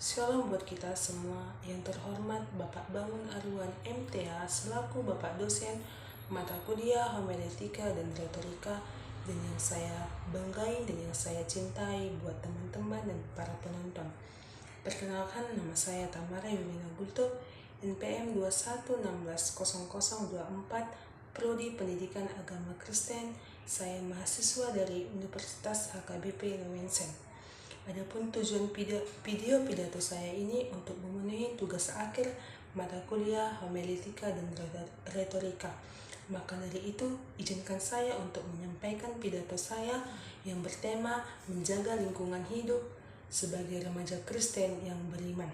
Shalom buat kita semua. Yang terhormat Bapak Bangun Arwan MTA selaku Bapak dosen mata kuliah homiletika dan retorika, dan yang saya banggai dan yang saya cintai buat teman-teman dan para penonton. Perkenalkan, nama saya Tamara Yulina Gulto, NPM 21160024, Prodi Pendidikan Agama Kristen. Saya mahasiswa dari Universitas HKBP Lewensen. Adapun tujuan video pidato saya ini untuk memenuhi tugas akhir mata kuliah homiletika dan retorika. Maka dari itu, izinkan saya untuk menyampaikan pidato saya yang bertema menjaga lingkungan hidup sebagai remaja Kristen yang beriman.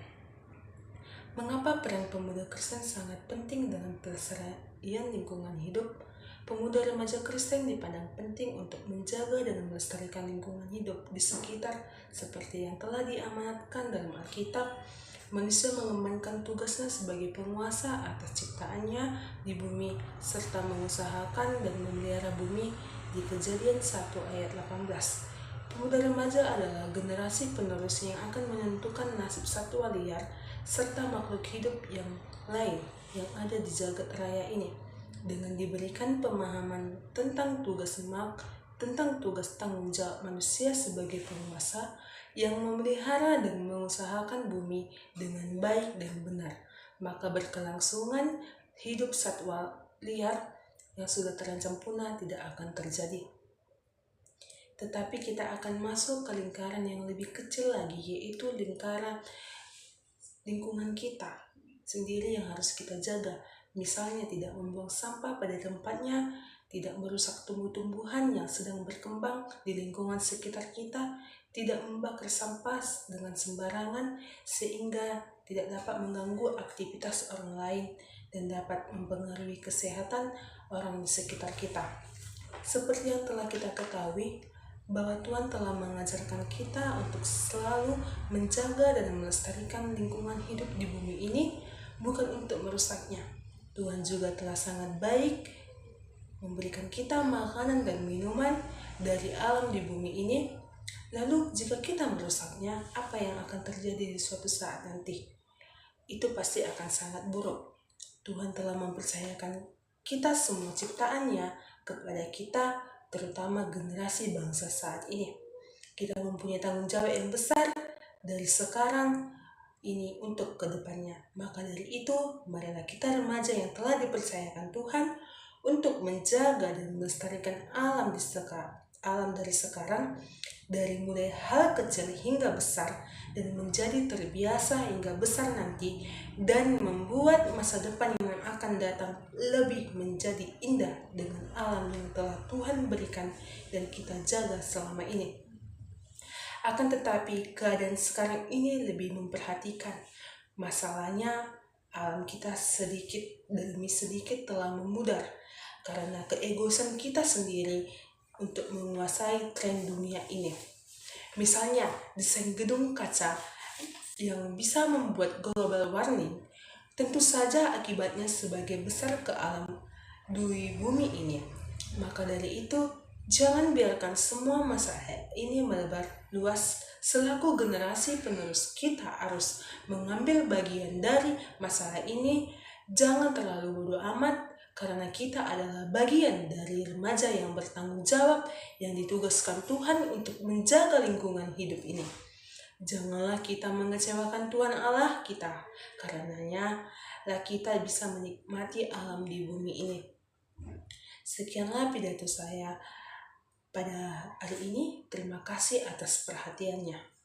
Mengapa peran pemuda Kristen sangat penting dalam pelestarian lingkungan hidup? Pemuda remaja Kristen dipandang penting untuk menjaga dan melestarikan lingkungan hidup di sekitar seperti yang telah diamanatkan dalam Alkitab. Manusia mengembankan tugasnya sebagai penguasa atas ciptaannya di bumi serta mengusahakan dan memelihara bumi di Kejadian 1 ayat 18. Pemuda remaja adalah generasi penerus yang akan menentukan nasib satwa liar serta makhluk hidup yang lain yang ada di jagat raya ini. Dengan diberikan pemahaman tentang tugas tanggung jawab manusia sebagai penguasa yang memelihara dan mengusahakan bumi dengan baik dan benar, maka berkelangsungan hidup satwa liar yang sudah terancam punah tidak akan terjadi. Tetapi kita akan masuk ke lingkaran yang lebih kecil lagi, yaitu lingkungan kita sendiri yang harus kita jaga. Misalnya tidak membuang sampah pada tempatnya, tidak merusak tumbuh-tumbuhan yang sedang berkembang di lingkungan sekitar kita, tidak membakar sampah dengan sembarangan sehingga tidak dapat mengganggu aktivitas orang lain dan dapat mempengaruhi kesehatan orang di sekitar kita. Seperti yang telah kita ketahui, bahwa Tuhan telah mengajarkan kita untuk selalu menjaga dan melestarikan lingkungan hidup di bumi ini, bukan untuk merusaknya. Tuhan juga telah sangat baik memberikan kita makanan dan minuman dari alam di bumi ini. Lalu jika kita merusaknya, apa yang akan terjadi di suatu saat nanti? Itu pasti akan sangat buruk. Tuhan telah mempercayakan kita semua ciptaannya kepada kita, terutama generasi bangsa saat ini. Kita mempunyai tanggung jawab yang besar dari sekarang ini untuk kedepannya. Maka dari itu, marilah kita remaja yang telah dipercayakan Tuhan untuk menjaga dan melestarikan alam dari sekarang, dari mulai hal kecil hingga besar, dan menjadi terbiasa hingga besar nanti, dan membuat masa depan yang akan datang lebih menjadi indah dengan alam yang telah Tuhan berikan dan kita jaga selama ini. Akan tetapi keadaan sekarang ini lebih memperhatikan. Masalahnya alam kita sedikit demi sedikit telah memudar karena keegoisan kita sendiri untuk menguasai tren dunia ini. Misalnya desain gedung kaca yang bisa membuat global warming, tentu saja akibatnya sebagai besar ke alam di bumi ini. Maka dari itu, jangan biarkan semua masalah ini melebar luas. Selaku generasi penerus, kita harus mengambil bagian dari masalah ini. Jangan terlalu bodoh amat, karena kita adalah bagian dari remaja yang bertanggung jawab yang ditugaskan Tuhan untuk menjaga lingkungan hidup ini. Janganlah kita mengecewakan Tuhan Allah kita, karenanya lah kita bisa menikmati alam di bumi ini. Sekianlah pidato saya pada hari ini. Terima kasih atas perhatiannya.